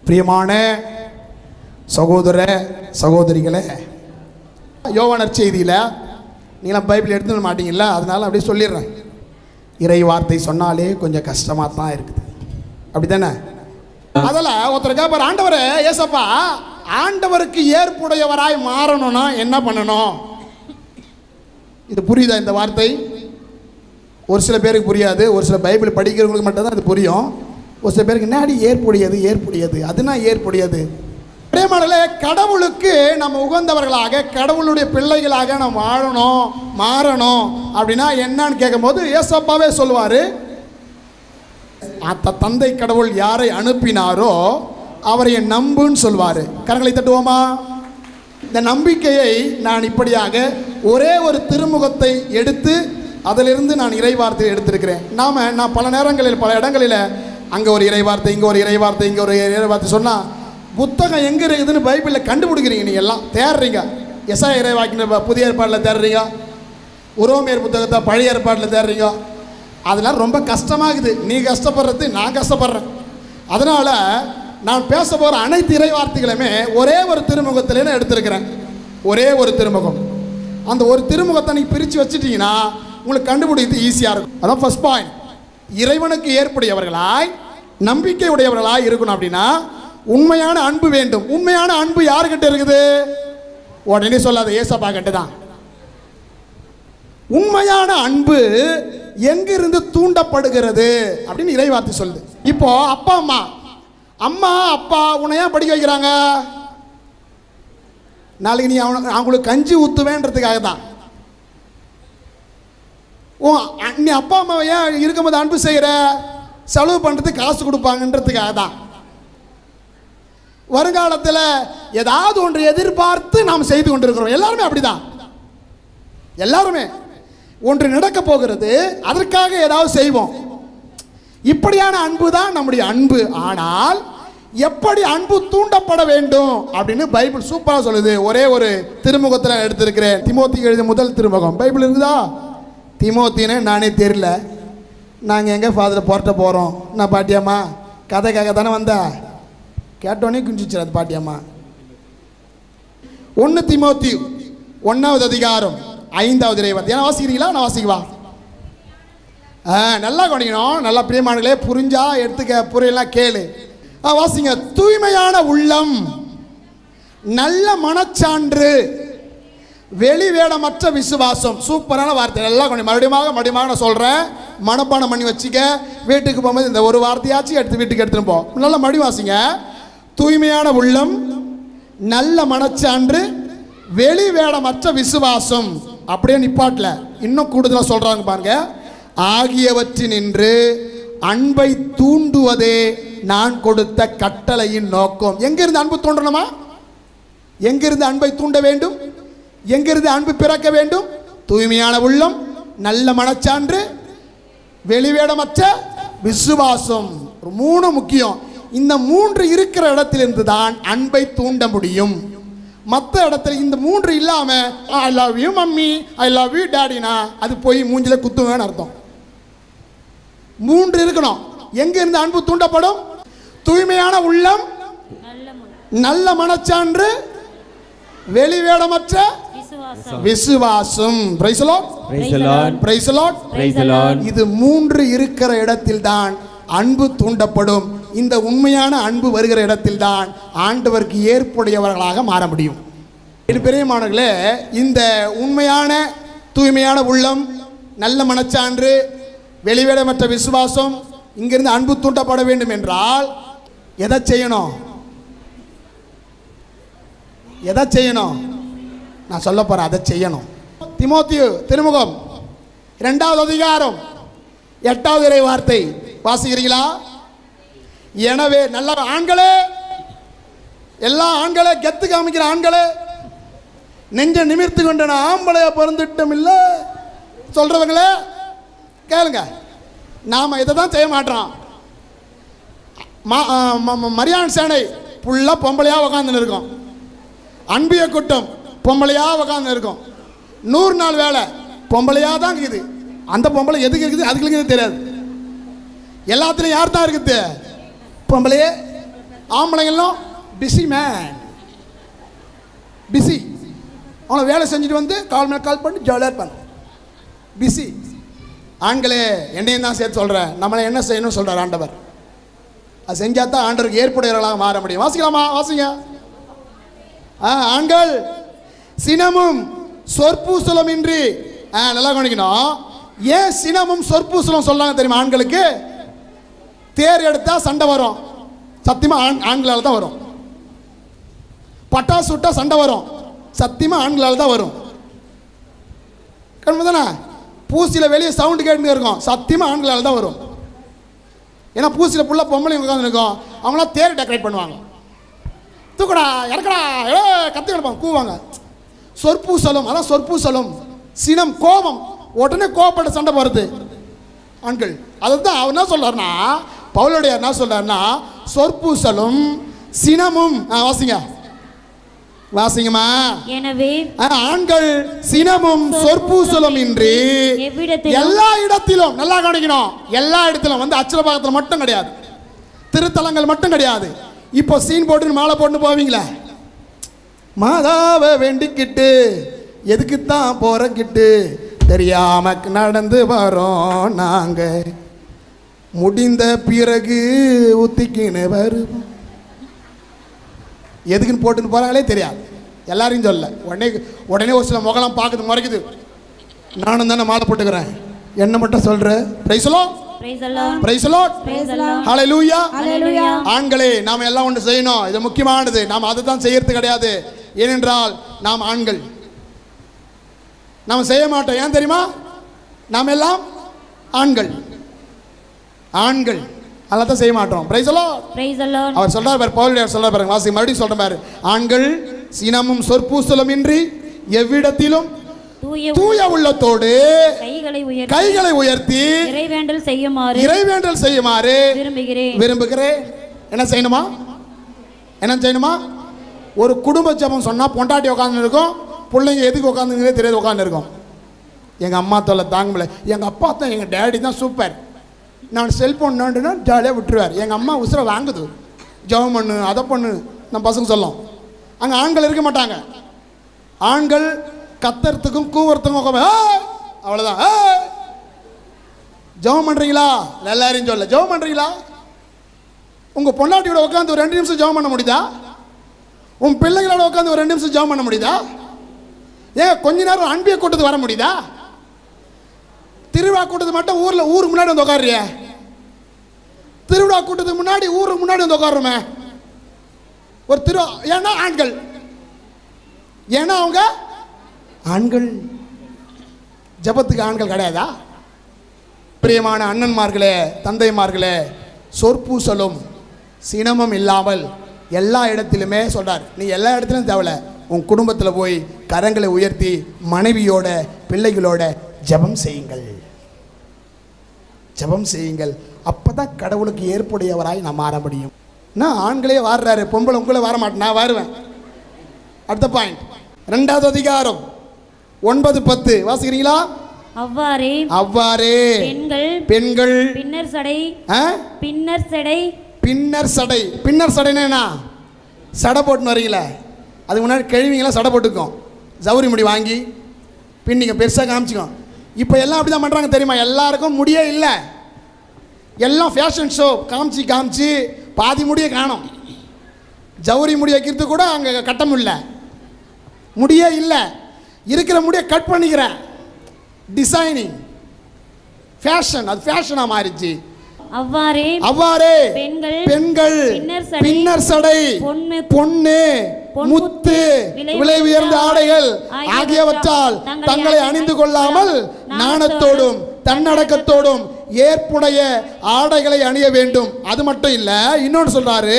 பிரியமான சகோதர சகோதரிகளே, யோவான் செய்தியில் நீங்களாம் பைபிள் எடுத்துக்க மாட்டீங்களா, அதனால அப்படியே சொல்லிடுறேன். இறை வார்த்தை சொன்னாலே கொஞ்சம் கஷ்டமாக தான் இருக்குது, அப்படி தானே? அதில் ஒருத்தர் கேட்பார், ஆண்டவரே ஏசப்பா, ஆண்டவருக்கு ஏற்புடையவராய் மாறணும்னா என்ன பண்ணணும்? இது புரியுதா இந்த வார்த்தை? ஒரு சில பேருக்கு புரியாது, ஒரு சில பைபிள் படிக்கிறவங்களுக்கு மட்டும்தான் அது புரியும். ஒரு சில பேருக்கு என்னடி ஏற்புடையது அதுனா ஏற்புடையது. பிரேமானே, கடவுளுக்கு நம்ம உகந்தவர்களாக, கடவுளுடைய பிள்ளைகளாக நம்ம வாழணும், மாறணும் அப்படின்னா என்னன்னு கேட்கும்போது ஏசப்பாவே சொல்லுவார், தந்தை கடவுள் யாரை அனுப்பினாரோ அவரை நம்புன்னு சொல்வார். கரங்களை தட்டுவோமா? இந்த நம்பிக்கையை நான் இப்படியாக ஒரே ஒரு திருமுகத்தை எடுத்து அதிலிருந்து நான் இறைவார்த்தையை எடுத்திருக்கிறேன். நான் பல நேரங்களில் பல இடங்களில் அங்கே ஒரு இறைவார்த்தை, இங்கே ஒரு இறைவார்த்தை, இங்கே ஒரு இறைவார்த்தை சொன்னால் புத்தகம் எங்கே இருக்குதுன்னு பைபிளில் கண்டுபிடிக்கிறீங்க. நீங்கள் எல்லாம் தேடுறீங்க. எசாயா இறைவாக்கின புதிய ஏற்பாட்டில் தேடுறீங்க, உரோமையர் புத்தகத்தை பழைய ஏற்பாட்டில் தேடுறீங்க. அதெல்லாம் ரொம்ப கஷ்டமாகுது. நீ கஷ்டப்படுறது, நான் கஷ்டப்படுறேன். அதனால் நான் பேச போகிற அனைத்து இறைவார்த்தைகளுமே ஒரே ஒரு திருமுகத்திலே நான் எடுத்திருக்கிறேன். ஒரே ஒரு திருமுகம். அந்த ஒரு திருமுகத்தை நீங்கள் பிரித்து வச்சுட்டிங்கன்னா உங்களுக்கு கண்டுபிடிக்கிறது ஈஸியாக இருக்கும். அதான் ஃபர்ஸ்ட் பாயிண்ட். இறைவனுக்கு ஏற்புடையவர்களாய், நம்பிக்கை உடையவர்களாய் இருக்கணும். அப்படின்னா உண்மையான அன்பு வேண்டும். உண்மையான அன்பு யாருக்கிட்ட இருக்குது? உடனே சொல்லாத, ஏசப்பா கிட்ட தான். உண்மையான அன்பு எங்கிருந்து தூண்டப்படுகிறது அப்படின்னு இறைவார்த்தை சொல்லுது. இப்போ அப்பா அம்மா அப்பா உன்னை ஏன் படிக்க வைக்கிறாங்க? நாளைக்கு நீ அவங்களுக்கு கஞ்சி ஊத்துவேன்றதுக்காக தான். நீ அப்பா அம்மா ஏன் இருக்கும்போது அன்பு செய்கிற? செலவு பண்ணுறதுக்கு காசு கொடுப்பாங்கன்றதுக்காக தான். வருங்காலத்தில் ஏதாவது ஒன்று எதிர்பார்த்து நாம் செய்து கொண்டிருக்கிறோம். எல்லாருமே அப்படிதான். எல்லாருமே ஒன்று நடக்க போகிறது, அதற்காக ஏதாவது செய்வோம். இப்படியான அன்பு தான் நம்முடைய அன்பு. ஆனால் எப்படி அன்பு தூண்டப்பட வேண்டும் அப்படின்னு பைபிள் சூப்பராக சொல்லுது. ஒரே ஒரு திருமுகத்தில் எடுத்திருக்கிறேன். தீமோத்தேயுக்கு எழுதிய முதல் திருமுகம். பைபிள் இருக்குதா? தீமோத்தேயுன்னு நானே தெரியல. நாங்கள் எங்கே ஃபாதர் போர்ட்ட போகிறோம். நான் பாட்டியம்மா கதை கேட்க தானே வந்தா, கேட்டோன்னே குஞ்சிச்சு அது பாட்டியம்மா. 1 தீமோத்தேயு 1வது அதிகாரம் 5வது இறைவார்த்தை. ஏன்னா வாசிக்கிறீங்களா? நான் வாசிக்குவா? நல்லா கவனிக்கணும். நல்லா பிரியமானங்களே, புரிஞ்சா எடுத்துக்க, புரியலாம் கேளு. வாசிங்க. தூய்மையான உள்ளம், நல்ல மனச்சான்று, வெளிவேடமற்ற விசுவாசம். சூப்பரான வார்த்தை. நல்லா கொஞ்சம் மறுபடியும் நான் சொல்கிறேன், மனப்பாடம் பண்ணி வச்சுக்க. வீட்டுக்கு போகும்போது இந்த ஒரு வார்த்தையாச்சும் எடுத்து வீட்டுக்கு எடுத்துன்னு போ. நல்லா மறுபடியும் வாசிங்க. தூய்மையான உள்ளம், நல்ல மனச்சான்று, வெளிவேடமற்ற விசுவாசம். அப்படியே நிப்பாட்டல, இன்னும் கூடுதலாக சொல்கிறாங்க பாருங்க. ஆகியவற்றினின்று அன்பை தூண்டுவதே நான் கொடுத்த கட்டளையின் நோக்கம். எங்கிருந்து அன்பு தூண்டணுமா? எங்கிருந்து அன்பை தூண்ட வேண்டும்? எங்கிருந்து அன்பு பிறக்க வேண்டும்? தூய்மையான உள்ளம், நல்ல மனச்சான்று, வெளிவேடமற்ற விசுவாசம். 3 முக்கியம். இந்த 3 இருக்கிற இடத்திலிருந்து தான் அன்பை தூண்ட முடியும். மற்ற இடத்துல இந்த 3 இல்லாமல் I love you mummy, I love you டேடினா அது போய் மூஞ்சில குத்துவேன்னு அர்த்தம். 3 இருக்கணும். எங்கிருந்து அன்பு தூண்டப்படும்? தூய்மையான உள்ளம், நல்ல மனச்சான்று, வெளிவேடமற்ற விசுவாசம். Price the lord, praise the lord, praise the lord, praise the Lord. இது 3 இருக்கிற இடத்தில் தான் அன்பு தூண்டப்படும். இந்த உண்மையான அன்பு வருகிற இடத்தில் தான் ஆண்டவருக்கு ஏற்புடையவர்களாக மாற முடியும். பெரியமானவர்களே, இந்த உண்மையான தூய்மையான உள்ளம், நல்ல மனச்சான்று, வெளிவேடமற்ற விசுவாசம், இங்கிருந்து அன்பு தூண்டப்பட வேண்டும் என்றால் எதை செய்யணும்? எதை செய்யணும்? நான் சொல்ல போறேன், அதை செய்யணும். தீமோத்தேயு திருமுகம் 2வது அதிகாரம் 8வது இறை வார்த்தை வாசிக்கிறீங்களா? எனவே நல்ல ஆண்களே, எல்லா ஆண்களே, கெத்து காமிக்கிற ஆண்களே, நெஞ்ச நிமிர்த்து கொண்டு நான் ஆம்பளைய பிறந்துட்டும் இல்லை சொல்றவங்களே கேளுங்க. நாம இதை தான் செய்ய மாட்டோம். மரியான் சேனை ஃபுல்லாக பொம்பளையா உக்காந்துன்னு இருக்கும். அன்பிய கூட்டம் பொம்பளையா உக்காந்து இருக்கும். 100 நாள் வேலை பொம்பளையா தான் இருக்குது. அந்த பொம்பளை எதுக்கு இருக்குது அதுக்கு தெரியாது. எல்லாத்துலையும் யார் தான் இருக்குது? பொம்பளையே ஆம்பளைங்களும் பிஸி மேன், பிஸி. அவங்கள வேலை செஞ்சுட்டு வந்து கால் மேலே கால் பண்ணி ஜாலியாக இருப்பாங்க, பிஸி. ஆண்களே, என்னையும் தான் சேர்த்து சொல்கிறேன், நம்மளை என்ன செய்யணும்னு சொல்கிறார் ஆண்டவர். அது செஞ்சால் தான் ஆண்டவருக்கு ஏற்புடையவர்களாக மாற முடியும். வாசிக்கலாமா? வாசிங்க. ஆண்கள் சினமும் சொற்பூசலும் இன்றி, நல்லா கவனிக்கணும். ஏன் சினமும் சொற்பூசலும் சொல்றாங்க தெரியுமா? ஆண்களுக்கு தேர் எடுத்தா சண்டை வரும், சத்தியமா ஆண்களால் தான் வரும். பட்டாசு விட்டா சண்டை வரும், சத்தியமா ஆண்களால் தான் வரும். தானே? பூசியில் வெளியே சவுண்டு கேட்டு இருக்கும், சத்தியமா ஆண்களால் தான் வரும். ஏன்னா பூசியில் ஃபுல்லாக பொம்பளைங்க உட்காந்து இருக்கும், அவங்களாம் தேர் டெக்கரேட் பண்ணுவாங்க. தூக்கடா இறக்கடா கத்தி கிடப்பாங்க, கூவாங்க. சொற்பூசலும், அதான் சொற்பூசலும். சினம், கோபம், உடனே கோபப்பட்ட சண்டை போகிறது ஆண்கள். அதுதான் அவர் என்ன சொல்றாருன்னா, பவுலுடைய என்ன சொல்றாருன்னா, சொற்பூசலும் சினமும். வாசிங்க, வாசிங்கம்மா. எனவே ஆண்கள் சினமும் சொற்பூசலும் இன்றி எல்லா இடத்திலும், நல்லா கவனிக்கணும், எல்லா இடத்திலும் வந்து அச்சலபாகத்தில் மட்டும் கிடையாது, திருத்தலங்கள் மட்டும் கிடையாது. இப்போ சீன் போட்டு மாலை போட்டு போவீங்களே, மாதாவை வேண்டிக்கிட்டு எதுக்குத்தான் போறக்கிட்டு தெரியாம நடந்து வரோம் நாங்க, முடிந்த பிறகு ஊத்திக்கின்னு வருவோம். எதுக்குன்னு போட்டுன்னு போறாங்களே தெரியாது, எல்லாரையும் சொல்ல. உடனே ஒரு சில முகலாம் பார்க்குது, முறைக்குது. நானும் தானே மாலை போட்டுக்கிறேன், என்ன மட்டும் சொல்றேன். Praise the lord, praise the lord, hallelujah. ஆண்களே, நாம் எல்லாம் ஒன்று செய்யணும், இது முக்கியமானது. நாம் அதை தான் செய்யறது கிடையாது. ஏனென்றால் நாம் ஆண்கள், நாம் செய்ய மாட்டோம். ஏன் தெரியுமா? நாம் எல்லாம் ஆண்கள், ஆண்கள் அதெல்லாம் தான் செய்ய மாட்டோம். Praise the lord, praise the lord. அவர் சொல்றார் பாரு, பவுல் சொல்றார் பாருங்க, வாசி மறுபடியும் சொல்றேன் பாரு. ஆண்கள் சினமும் சொற்பூசலும் இன்றி எவ்விடத்திலும் தூய உள்ளத்தோடு கைகளை உயர்த்தி இறைவேண்டல் செய்யுமாறு விரும்புகிறேன். என்ன செய்யணுமா? என்ன செய்யணுமா? ஒரு குடும்ப ஜெபம் சொன்னா பொண்டாட்டி உட்காந்து இருக்கும், பிள்ளைங்க எதுக்கு உட்காந்துங்கிறதே தெரியாது உட்காந்து இருக்கும். எங்கள் அம்மா தொல்லை தாங்க முடியல, எங்கள் அப்பா தான் எங்கள் டேடி தான் சூப்பர், நான் செல்ஃபோன் நோண்டுனா ஜாலியாக விட்டுருவார். எங்கள் அம்மா உசுரை வாங்குது, ஜெபம் பண்ணு அதை பண்ணு நம்ம பசங்க சொல்லும். அங்கே ஆண்கள் இருக்க மாட்டாங்க. ஆண்கள் கத்துறதுக்கும் கூவுறதுக்கும் அவ்வளோதான். ஜெபம் பண்ணுறீங்களா? எல்லாரையும் சொல்ல ஜெபம் பண்ணுறீங்களா? உங்கள் பொண்டாட்டியோட உட்காந்து ஒரு 2 நிமிஷம் ஜெபம் பண்ண முடியுதா? உன் பிள்ளைகளோட உட்காந்து ஒரு 2 நிமிஷம் ஜெபம் பண்ண முடியுதா? ஏன் கொஞ்ச நேரம் அன்பிய கூட்டத்துக்கு வர முடியுதா? திருவிழா கூட்டத்துக்கு மட்டும் ஊருக்கு முன்னாடி வந்து உட்காருறிய, திருவிழா கூட்டத்துக்கு முன்னாடி ஊருக்கு முன்னாடி வந்து உட்காருமே ஒரு ஏன்னா ஆண்கள், ஏன்னா அவங்க ஆண்கள். ஜபத்துக்கு ஆண்கள் கிடையாதா? பிரியமான அண்ணன்மார்களே, தந்தைமார்களே, சொற்பூசலும் சினமும் இல்லாமல் எல்லா இடத்திலுமே சொல்றார். நீ எல்லா இடத்திலும் தேவல, உன் குடும்பத்தில் போய் கரங்களை உயர்த்தி மனைவியோட பிள்ளைகளோட ஜபம் செய்யுங்கள், ஜபம் செய்யுங்கள். அப்பதான் கடவுளுக்கு ஏற்புடையவராய் நாம் மாற முடியும். நான் ஆண்களே வாடுறாரு, பொம்பளை உங்களே வர மாட்டேன், நான் வருவேன். அடுத்த பாயிண்ட், 2வது அதிகாரம் 9-10 வாசிக்கிறீங்களா? அவ்வாறே பெண்கள் பின்னர் சடைனா சடை போட்டுன்னு வரீங்களா? அதுக்கு முன்னாடி கழுவிங்களா சடை போட்டுக்கோம், ஜவுரி முடி வாங்கி பின்னிங்க, பெருசாக காமிச்சிக்கோ. இப்போ எல்லாம் அப்படி தான் பண்ணுறாங்க தெரியுமா? எல்லாருக்கும் முடியே இல்லை, எல்லாம் ஃபேஷன் ஷோ காமிச்சு பாதி முடியை காணும். ஜவுரி முடி வைக்கிறது கூட அங்கே கட்ட முடியல, முடியே இல்லை. இருக்கிற முடியை கட் பண்ணிக்கிறேன், டிசைனிங் ஃபேஷன், அது ஃபேஷனாக மாறிச்சு. அவ்வாறே பெண்கள் பின்னர் சடை, பொன்னு, முத்து, விலை உயர்ந்த ஆடைகள் ஆகியவற்றால் தங்களை அணிந்து கொள்ளாமல் நாணத்தோடும் தன்னடக்கத்தோடும் ஏற்புடைய ஆடைகளை அணிய வேண்டும். அது மட்டும் இல்ல, இன்னொன்று சொல்றாரு,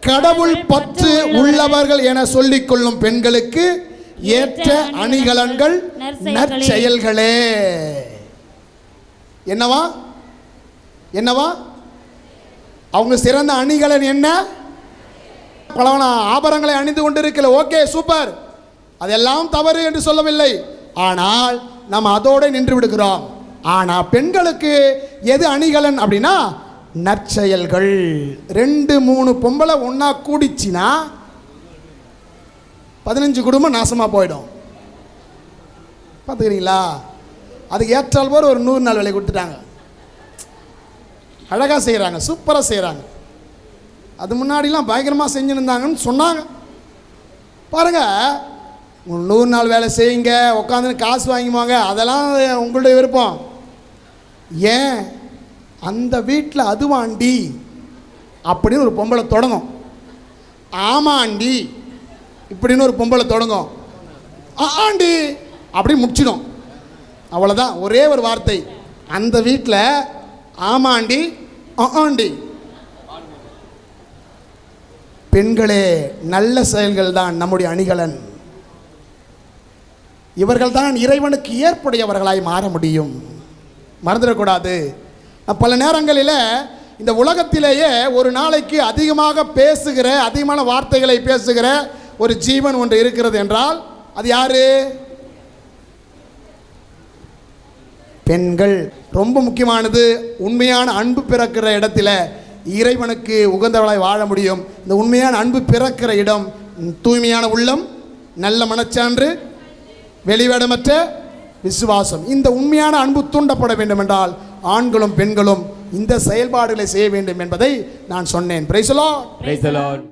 கடவுள் பற்று உள்ளவர்கள் என சொல்லிக் கொள்ளும் பெண்களுக்கு ஏற்ற அணிகலன்கள் நற்செயல்களே. என்னவா என்னவா அவங்க சிறந்த அணிகலன் என்ன? பலவன ஆபரணங்களை அணிந்து கொண்டிருக்கல, ஓகே சூப்பர், அதெல்லாம் தவறு என்று சொல்லவில்லை. ஆனால் நம்ம அதோடு நின்று விடுகிறோம். ஆனால் பெண்களுக்கு எது அணிகலன் அப்படின்னா நற்செயல்கள். 2-3 பொம்பளை ஒன்றா கூடிச்சின்னா 15 குடும்பம் நாசமாக போயிடும். பார்த்துக்கிறீங்களா? அதுக்கு ஏற்றால் போர் ஒரு 100 நாள் வேலை கொடுத்துட்டாங்க. அழகாக செய்கிறாங்க, சூப்பராக செய்கிறாங்க. அது முன்னாடிலாம் பயங்கரமாக செஞ்சுருந்தாங்கன்னு சொன்னாங்க. பாருங்கள், 100 நாள் வேலை செய்யுங்க, உட்காந்துன்னு காசு வாங்கிக்குவாங்க, அதெல்லாம் உங்களுடைய விருப்பம். ஏன் அந்த வீட்டில் அதுவாண்டி அப்படின்னு ஒரு பொம்பளை தொடங்கும், ஆமாண்டி இப்படின்னு ஒரு பொம்பளை தொடங்கும், ஆண்டி அப்படி முடிச்சிடும். அவ்வளோதான், ஒரே ஒரு வார்த்தை. அந்த வீட்டில் ஆமாண்டி ஆண்டி. பெண்களே, நல்ல செயல்கள் தான் நம்முடைய அணிகலன். இவர்கள் தான் இறைவனுக்கு ஏற்புடையவர்களாய் மாற முடியும். மறந்துடக்கூடாது. பல நேரங்களில் இந்த உலகத்திலேயே ஒரு நாளைக்கு அதிகமாக பேசுகிற, அதிகமான வார்த்தைகளை பேசுகிற ஒரு ஜீவன் ஒன்று இருக்கிறது என்றால் அது யாரு? பெண்கள். ரொம்ப முக்கியமானது. உண்மையான அன்பு பிறக்கிற இடத்துல இறைவனுக்கு உகந்தவளாய் வாழ முடியும். இந்த உண்மையான அன்பு பிறக்கிற இடம் தூய்மையான உள்ளம், நல்ல மனச்சான்று, வெளிவேடமற்ற விசுவாசம். இந்த உண்மையான அன்பு தூண்டப்பட வேண்டும் என்றால் ஆண்களும் பெண்களும் இந்த செயல்பாடுகளை செய்ய வேண்டும் என்பதை நான் சொன்னேன். Price the Lord.